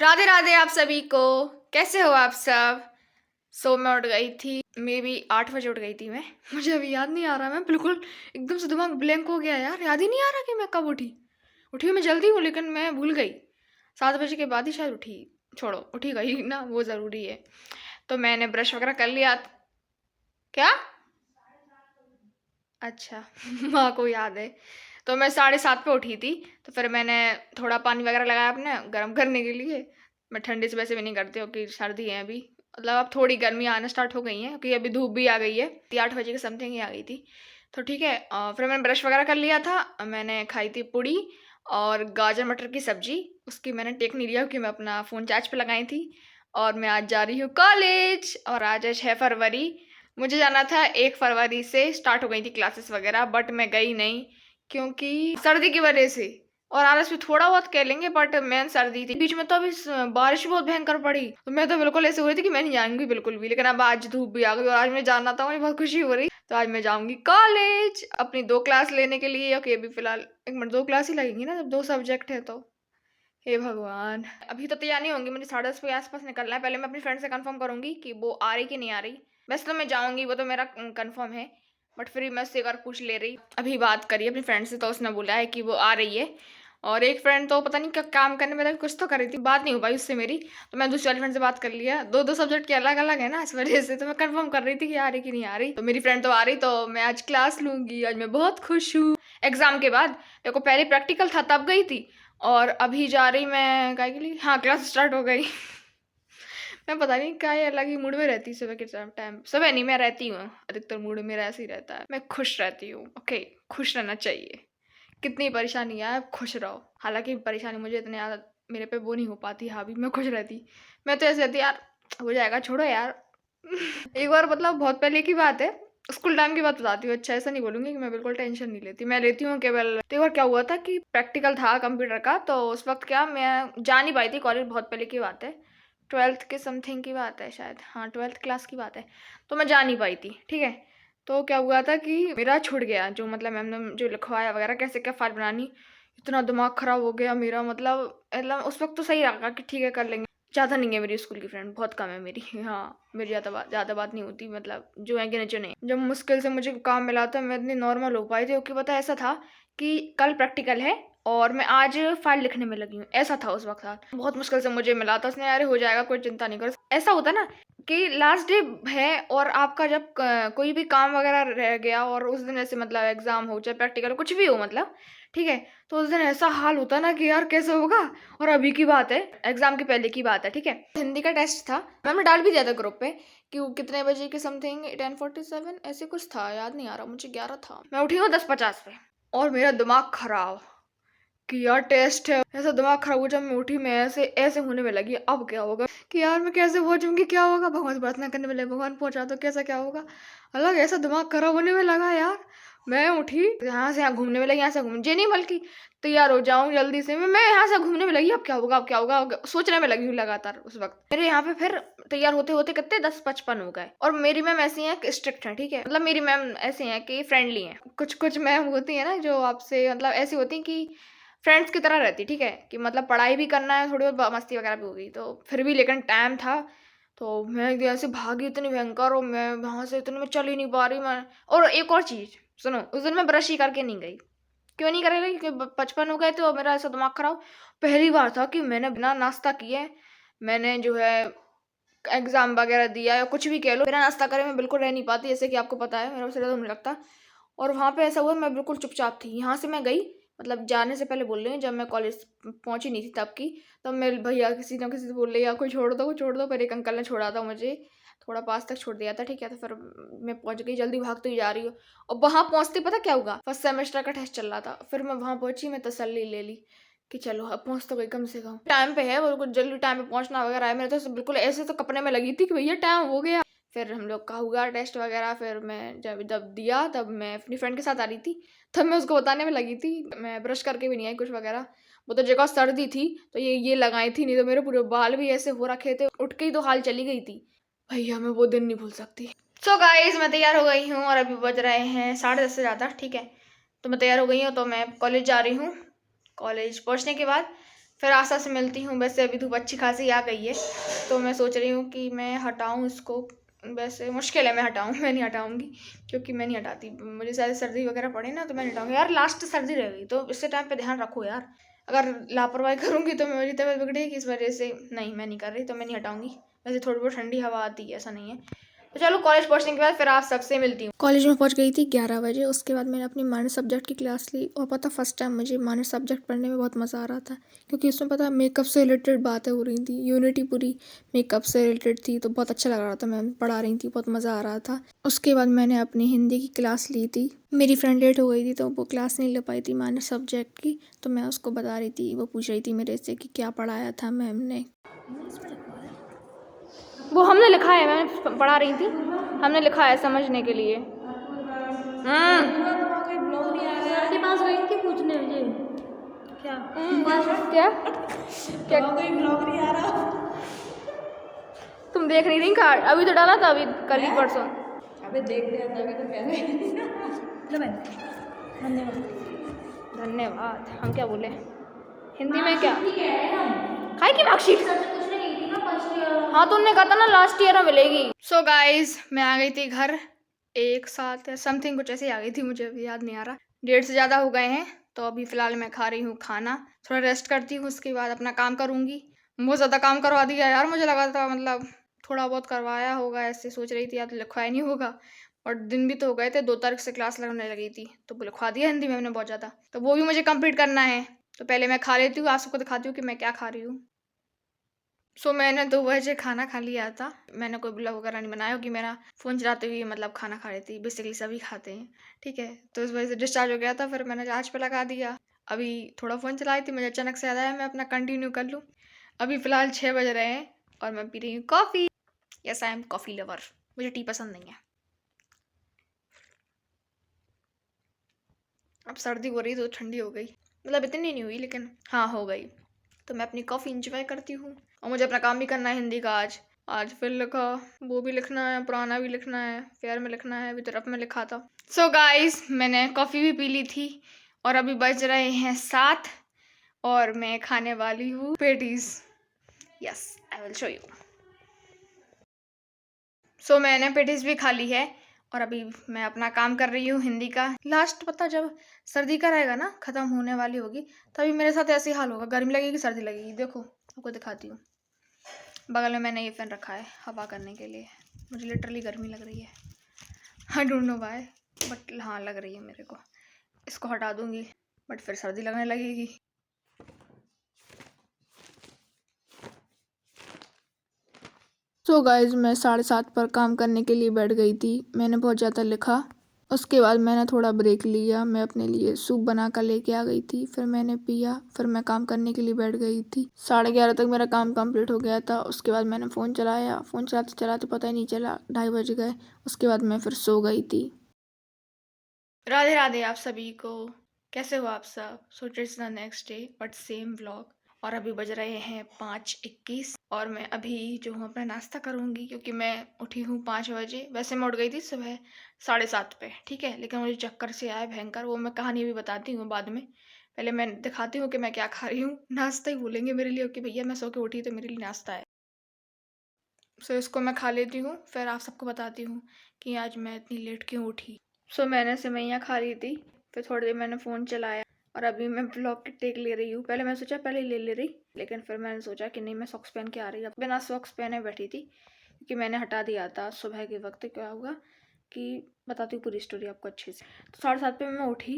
राधे राधे आप सभी को। कैसे हो आप सब? मैं उठ गई थी, मे बी 8 बजे उठ गई थी मैं। मुझे अभी याद नहीं आ रहा, मैं बिल्कुल एकदम से दिमाग ब्लैंक हो गया यार। याद ही नहीं आ रहा कि मैं कब उठी मैं जल्दी हूँ लेकिन मैं भूल गई। 7 बजे के बाद ही शायद उठी। छोड़ो, उठी गई ना, वो ज़रूरी है। तो मैंने ब्रश वगैरह कर लिया। क्या? अच्छा माँ को याद है। तो मैं 7:30 पे उठी थी। तो फिर मैंने थोड़ा पानी वगैरह लगाया अपने गर्म करने के लिए। मैं ठंडी से वैसे भी नहीं करती हूँ कि सर्दी है अभी। मतलब अब थोड़ी गर्मी आना स्टार्ट हो गई है क्योंकि अभी धूप भी आ गई है। 8 बजे के समथिंग ही आ गई थी। तो ठीक है, फिर मैंने ब्रश वगैरह कर लिया था। मैंने खाई थी पूड़ी और गाजर मटर की सब्जी। उसकी मैंने टेक नहीं लिया क्योंकि मैं अपना फ़ोन चार्ज पे लगाई थी। और मैं आज जा रही हूँ कॉलेज, और आज है 6 फरवरी। मुझे जाना था 1 फरवरी से स्टार्ट हो गई थी क्लासेस वगैरह, बट मैं गई नहीं क्योंकि सर्दी की वजह से। और आलस भी थोड़ा बहुत कह लेंगे, बट मेन सर्दी थी। बीच में तो अभी बारिश बहुत भयंकर पड़ी, तो मैं तो बिल्कुल ऐसे हो रही थी कि मैं नहीं जाऊंगी बिल्कुल भी। लेकिन अब आज धूप भी आ गई और आज मैं जाना था, मुझे बहुत खुशी हो रही। तो आज मैं जाऊंगी कॉलेज अपनी 2 क्लास लेने के लिए। ओके, अभी फिलहाल 1 मिनट, 2 क्लास ही लगेंगी ना जब 2 सब्जेक्ट है तो। हे भगवान, अभी तो तैयार नहीं होंगी, मुझे 10:30 के आसपास निकलना है। पहले मैं अपनी फ्रेंड से कंफर्म करूंगी कि वो आ रही कि नहीं आ रही। वैसे तो मैं जाऊंगी, वो तो मेरा कंफर्म है, बट फिर मैं उससे एक बार पूछ ले रही। अभी बात करी अपनी फ्रेंड से तो उसने बोला है कि वो आ रही है। और एक फ्रेंड तो पता नहीं क्या काम करने में लगी, कुछ तो कर रही थी, बात नहीं हो पाई उससे मेरी। तो मैं दूसरी वाली फ्रेंड से बात कर लिया। दो दो सब्जेक्ट के अलग अलग है ना, इस वजह से तो मैं कंफर्म कर रही थी कि आ रही कि नहीं आ रही। तो मेरी फ्रेंड तो आ रही, तो मैं आज क्लास लूंगी। आज मैं बहुत खुश हूँ। एग्जाम के बाद मेरे को पहले प्रैक्टिकल था तब गई थी, और अभी जा रही मैं काय के लिए। हाँ, क्लास स्टार्ट हो गई मैं पता नहीं क्या अलग ही मूड में रहती सुबह के टाइम। सुबह नहीं, मैं रहती हूँ अधिकतर मूड मेरा ऐसे ही रहता है। मैं खुश रहती हूँ। ओके, खुश रहना चाहिए। कितनी परेशानी आए, खुश रहो। हालांकि परेशानी मुझे इतनी ज़्यादा मेरे पे वो नहीं हो पाती। हाँ भी मैं खुश रहती। मैं तो ऐसे रहती यार, हो जाएगा, छोड़ो यार एक बार मतलब बहुत पहले की बात है, स्कूल टाइम की बात बताती हूँ। अच्छा, ऐसा नहीं बोलूंगी कि मैं बिल्कुल टेंशन नहीं लेती, मैं लेती हूँ केवल। तो एक बार क्या हुआ था कि प्रैक्टिकल था कंप्यूटर का, तो उस वक्त क्या मैं जा नहीं पाई थी कॉलेज। बहुत पहले की बात है, 12th के समथिंग की बात है शायद। हाँ, 12th क्लास की बात है। तो मैं जा नहीं पाई थी, ठीक है। तो क्या हुआ था कि मेरा छूट गया, जो मतलब मैम ने जो लिखवाया वगैरह कैसे क्या फाइल बनानी। इतना दिमाग खराब हो गया मेरा। मतलब उस वक्त तो सही लगा कि ठीक है कर लेंगे। ज़्यादा नहीं है मेरी स्कूल की फ्रेंड, बहुत कम है मेरी। हाँ, मेरी ज़्यादा बात नहीं होती, मतलब जो है गिने चुने। जब मुश्किल से मुझे काम मिला था, मैं इतनी नॉर्मल हो पाई थी क्योंकि पता ऐसा था कि कल प्रैक्टिकल है और मैं आज फाइल लिखने में लगी हूँ। ऐसा था उस वक्त हाल। बहुत मुश्किल से मुझे मिला था। उसने अरे हो जाएगा, कोई चिंता नहीं करो। ऐसा होता ना कि लास्ट डे है और आपका जब कोई भी काम वगैरह रह गया और उस दिन ऐसे मतलब एग्जाम हो चाहे प्रैक्टिकल हो, कुछ भी हो मतलब, ठीक है, तो उस दिन ऐसा हाल होता ना कि यार कैसे होगा। और अभी की बात है, एग्जाम के पहले की बात है, ठीक है। हिंदी का टेस्ट था, मैंने डाल भी दिया था ग्रुप पे कि वो कितने बजे के समथिंग, 10:47 ऐसे कुछ था, याद नहीं आ रहा मुझे। 11 था। मैं उठी हूँ 10:50 पे और मेरा दिमाग खराब कि यार टेस्ट है। ऐसा दिमाग खराब हुआ जब मैं उठी, मैं ऐसे ऐसे होने में लगी अब क्या होगा, कि यार मैं कैसे पहुंचूंगी, क्या होगा। भगवान से प्रार्थना करने में लगे, भगवान पहुंचा तो कैसा क्या होगा। अलग ऐसा दिमाग खराब होने में लगा यार। मैं उठी, यहाँ से यहाँ घूमने में लगी, यहाँ से घूमने नहीं बल्कि तैयार हो जाऊं जल्दी से। मैं यहाँ से घूमने में लगी, अब क्या होगा, अब क्या होगा, सोचने में लगी हूँ लगातार। उस वक्त मेरे यहाँ पे फिर तैयार होते होते कितने 10:55 हो गए। और मेरी मैम ऐसी हैं स्ट्रिक्ट हैं, ठीक है, मतलब मेरी मैम ऐसी हैं कि फ्रेंडली हैं। कुछ कुछ मैम होती है ना जो आपसे मतलब ऐसी होती हैं कि फ्रेंड्स की तरह रहती, ठीक है, कि मतलब पढ़ाई भी करना है, थोड़ी बहुत मस्ती वगैरह भी होगी तो फिर भी। लेकिन टाइम था तो मैं ऐसे भागी इतनी भयंकर, और मैं वहाँ से इतनी, मैं चल ही नहीं पा रही मैं। और एक और चीज़ सुनो, उस दिन मैं ब्रश ही करके नहीं गई। क्यों नहीं करेगा, क्योंकि 55 हो गए थे और मेरा ऐसा दिमाग खराब। पहली बार था कि मैंने बिना नाश्ता किए मैंने जो है एग्जाम वगैरह दिया, या कुछ भी कह लो, बिना नाश्ता करे मैं बिल्कुल रह नहीं पाती, जैसे कि आपको पता है मेरा उससे ज़्यादा नहीं लगता। और वहाँ पे ऐसा हुआ, मैं बिल्कुल चुपचाप थी। यहाँ से मैं गई, मतलब जाने से पहले बोल रही हूँ, जब मैं कॉलेज पहुँची नहीं थी तब की। तब मैं भैया किसी ना किसी से बोल रही, या कोई छोड़ दो, कोई छोड़ दो। फिर एक अंकल ने छोड़ा था मुझे, थोड़ा पास तक छोड़ दिया था, ठीक है। तो फिर मैं पहुँच गई, जल्दी भागती हुई जा रही हूँ। और वहाँ पहुँचते पता क्या हुआ, फर्स्ट सेमेस्टर का टेस्ट चल रहा था। फिर मैं वहाँ पहुँची, मैं तसल्ली ले ली कि चलो अब पहुँच तो गई कम से कम, टाइम पे है। वो कुछ जल्दी टाइम पे पहुँचना वगैरह है। मेरे तो बिल्कुल ऐसे तो कपड़े में लगी थी कि भैया टाइम हो गया। फिर हम लोग का हुआ टेस्ट वगैरह। फिर मैं जब जब दिया, तब मैं अपनी फ्रेंड के साथ आ रही थी, तब मैं उसको बताने में लगी थी। मैं ब्रश करके भी नहीं आई कुछ वगैरह। वो तो जगह सर्दी थी तो ये लगाई थी, नहीं तो मेरे पूरे बाल भी ऐसे हो रखे थे, उठ के ही तो हाल चली गई थी। भैया मैं वो दिन नहीं भूल सकती। सो गाइस, मैं तैयार हो गई हूँ और अभी बज रहे हैं 10:30 से ज़्यादा, ठीक है। तो मैं तैयार हो गई हूँ, तो मैं कॉलेज जा रही हूँ। कॉलेज पहुँचने के बाद फिर आशा से मिलती हूँ। वैसे अभी धूप अच्छी खासी आ गई है, तो मैं सोच रही हूँ कि मैं हटाऊँ इसको। वैसे मुश्किल है मैं हटाऊँ, मैं नहीं हटाऊँगी क्योंकि मैं नहीं हटाती। मुझे शायद सर्दी वगैरह पड़े ना तो मैं नहीं हटाऊँगी यार। लास्ट सर्दी रह गई तो इससे टाइम पे ध्यान रखो यार। अगर लापरवाही करूँगी तो मेरी तबीयत बिगड़ेगी, इस वजह से नहीं, मैं नहीं कर रही, तो मैं नहीं हटाऊँगी। वैसे थोड़ी बहुत ठंडी हवा आती है, ऐसा नहीं है। तो चलो कॉलेज पहुँचने के बाद फिर आप सबसे मिलती हूँ। कॉलेज में पहुँच गई थी 11 बजे। उसके बाद मैंने अपनी माइनर सब्जेक्ट की क्लास ली और पता फर्स्ट टाइम मुझे माइनर सब्जेक्ट पढ़ने में बहुत मज़ा आ रहा था, क्योंकि उसमें पता मेकअप से रिलेटेड बातें हो रही थी। यूनिटी पूरी मेकअप से रिलेटेड थी, तो बहुत अच्छा लग रहा था। मैम पढ़ा रही थी, बहुत मज़ा आ रहा था। उसके बाद मैंने अपनी हिंदी की क्लास ली थी। मेरी फ्रेंड लेट हो गई थी तो वो क्लास नहीं ले पाई थी माइनर सब्जेक्ट की, तो मैं उसको बता रही थी। वो पूछ रही थी मेरे से कि क्या पढ़ाया था मैम ने। वो हमने लिखा है, मैं पढ़ा रही थी, हमने लिखा है समझने के लिए। के पास गई थी पूछने मुझे क्या क्या क्या कोई ब्लॉग नहीं आ रहा। तुम देख नहीं रही कार्ड? अभी तो डाला था, अभी कल ही परसों। अबे देख रहे हैं तभी तो कह रहे हैं। धन्यवाद। धन्यवाद। हम क्या बोले हिंदी में? क्या खाई की मार्कशीट? हाँ तो उन्होंने कहा था ना लास्ट ईयर में मिलेगी। सो गाइज मैं आ गई थी घर, 1 साथ या समथिंग कुछ ऐसे ही आ गई थी, मुझे अभी याद नहीं आ रहा। 1:30 से ज़्यादा हो गए हैं, तो अभी फ़िलहाल मैं खा रही हूँ खाना, थोड़ा रेस्ट करती हूँ, उसके बाद अपना काम करूँगी। बहुत ज़्यादा काम करवा दिया यार, मुझे लगा था मतलब थोड़ा बहुत करवाया होगा, ऐसे सोच रही थी, या तो लिखवाया नहीं होगा। और दिन भी तो हो गए थे, 2 तारीख से क्लास लगने लगी थी, तो वो लिखवा दिया हिंदी में मैंने बहुत ज़्यादा, तो वो भी मुझे कंप्लीट करना है। तो पहले मैं खा लेती हूँ, आप सबको दिखाती हूँ कि मैं क्या खा रही हूँ। सो मैंने 2 बजे खाना खा लिया था। मैंने कोई ब्लॉग वगैरह नहीं बनाया क्योंकि मेरा फ़ोन चलाते हुए मतलब खाना खा रही थी। बेसिकली सभी खाते हैं, ठीक है? तो इस वजह से डिस्चार्ज हो गया था, फिर मैंने चार्ज पे लगा दिया। अभी थोड़ा फ़ोन चलाई थी, मुझे अचानक से याद आया मैं अपना कंटिन्यू कर लूँ। अभी फ़िलहाल 6 बज रहे हैं और मैं पी रही हूँ coffee. Yes I am coffee lover. मुझे टी पसंद नहीं है। अब सर्दी हो रही तो ठंडी हो गई, मतलब इतनी नहीं हुई लेकिन हाँ हो गई। तो मैं अपनी कॉफ़ी इंजॉय करती हूँ और मुझे अपना काम भी करना है हिंदी का। आज फिर लिखा, वो भी लिखना है, पुराना भी लिखना है, फेयर में लिखना है, अभी तरफ में लिखा था। सो गाइस मैंने कॉफ़ी भी पी ली थी और अभी बज रहे हैं 7 और मैं खाने वाली हूँ patties. Yes I will show you. So मैंने पेटीज भी खा ली है और अभी मैं अपना काम कर रही हूँ हिंदी का। लास्ट पता जब सर्दी का रहेगा ना, ख़त्म होने वाली होगी, तभी मेरे साथ ऐसे ही हाल होगा। गर्मी लगेगी, सर्दी लगेगी। देखो आपको दिखाती हूँ, बगल में मैंने ये फैन रखा है हवा करने के लिए। मुझे लिटरली गर्मी लग रही है, I don't know why, but हाँ लग रही है मेरे को। इसको हटा दूँगी बट फिर सर्दी लगने लगेगी। सो गाइज मैं 7:30 पर काम करने के लिए बैठ गई थी। मैंने बहुत ज़्यादा लिखा, उसके बाद मैंने थोड़ा ब्रेक लिया। मैं अपने लिए सूप बना कर लेके आ गई थी, फिर मैंने पिया, फिर मैं काम करने के लिए बैठ गई थी। 11:30 तक मेरा काम कंप्लीट हो गया था। उसके बाद मैंने फ़ोन चलाया, फ़ोन चलाते चलाते पता ही नहीं चला 2:30 बज गए। उसके बाद मैं फिर सो गई थी। राधे राधे आप सभी को, कैसे हो आप सब? So it's the next day but same vlog. और अभी बज रहे हैं 5:21 और मैं अभी जो हूँ अपना नाश्ता करूँगी, क्योंकि मैं उठी हूँ 5 बजे। वैसे मैं उठ गई थी सुबह 7:30 पे, ठीक है, लेकिन मुझे चक्कर से आया भयंकर। वो मैं कहानी भी बताती हूँ बाद में, पहले मैं दिखाती हूँ कि मैं क्या खा रही हूँ। नाश्ता ही बोलेंगे मेरे लिए कि भैया मैं सो के उठी तो मेरे लिए नाश्ता है। सो इसको मैं खा लेती हूँ, फिर आप सबको बताती हूँ कि आज मैं इतनी लेट क्यों उठी। सो मैंने सेवइयाँ खा ली थी, फिर थोड़ी देर मैंने फ़ोन चलाया और अभी मैं ब्लॉग की टेक ले रही हूँ। पहले मैं सोचा पहले ले रही, लेकिन फिर मैंने सोचा कि नहीं, मैं सॉक्स पहन के आ रही हूँ। बिना सॉक्स पहने बैठी थी क्योंकि मैंने हटा दिया था सुबह के वक्त। क्या हुआ कि बताती हूँ पूरी स्टोरी आपको अच्छे से। तो 7:30 पे मैं उठी,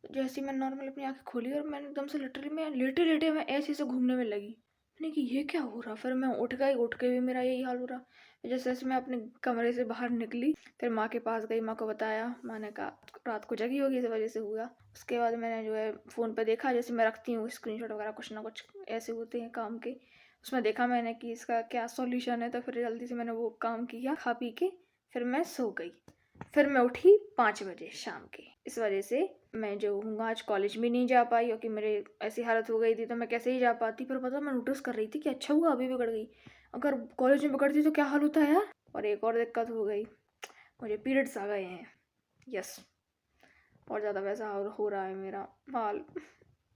जैसे ही मैं नॉर्मल अपनी आँखें खोली और मैंने एकदम से लिटरली मैं लेटे लेटे मैं ऐसे ऐसे घूमने में लगी। मैंने कि ये क्या हो रहा। फिर मैं उठ गई, उठ के भी मेरा यही हाल हो रहा। जैसे जैसे मैं अपने कमरे से बाहर निकली, फिर माँ के पास गई, माँ को बताया। माँ ने कहा रात को जगी होगी, इस वजह से हुआ। उसके बाद मैंने जो है फ़ोन पे देखा, जैसे मैं रखती हूँ स्क्रीनशॉट वगैरह, कुछ ना कुछ ऐसे होते हैं काम के, उसमें देखा मैंने कि इसका क्या सॉल्यूशन है। तो फिर जल्दी से मैंने वो काम किया, खा पी के फिर मैं सो गई। फिर मैं उठी 5 बजे शाम के। इस वजह से मैं जो हूँ आज कॉलेज भी नहीं जा पाई, क्योंकि मेरे ऐसी हालत हो गई थी तो मैं कैसे ही जा पाती। पर पता मैं नोटिस कर रही थी कि अच्छा हुआ अभी बिगड़ गई, अगर कॉलेज में बिगड़ती तो क्या हाल होता है यार। और एक और दिक्कत हो गई, मुझे पीरियड्स आ गए हैं। यस, और ज़्यादा वैसा हो रहा है मेरा हाल।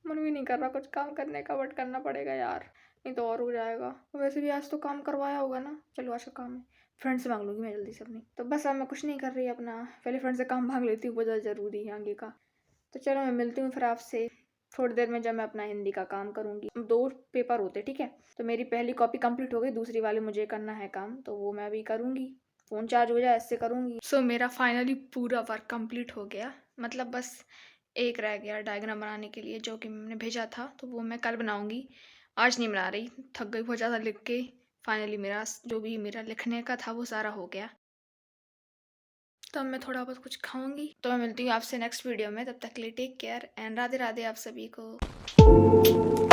मन भी नहीं कर रहा कुछ काम करने का, बट करना पड़ेगा यार, नहीं तो और हो जाएगा। वैसे भी आज तो काम करवाया होगा ना, चलो आज का काम है, फ्रेंड से मांग लूँगी मैं जल्दी से अपनी। तो बस अब मैं कुछ नहीं कर रही अपना, पहले फ्रेंड से काम मांग लेती हूँ, बहुत ज़्यादा ज़रूरी है आगे का। तो चलो मैं मिलती हूँ फिर आपसे थोड़ी देर में, जब मैं अपना हिंदी का काम करूँगी। 2 पेपर होते, ठीक है। तो मेरी पहली कॉपी कंप्लीट हो गई, दूसरी वाली मुझे करना है काम, तो वो मैं अभी करूँगी। फ़ोन चार्ज हो जाए इससे करूँगी। सो मेरा फाइनली पूरा वर्क कंप्लीट हो गया, मतलब बस एक रह गया डायग्राम बनाने के लिए, जो कि मैंने भेजा था, तो वो मैं कल बनाऊँगी, आज नहीं बना रही, थक गई बहुत ज़्यादा लिख के। फाइनली मेरा जो भी मेरा लिखने का था वो सारा हो गया। तो अब मैं थोड़ा बहुत कुछ खाऊंगी। तो मैं मिलती हूँ आपसे नेक्स्ट वीडियो में, तब तक के लिए take care and Radhe Radhe आप सभी को।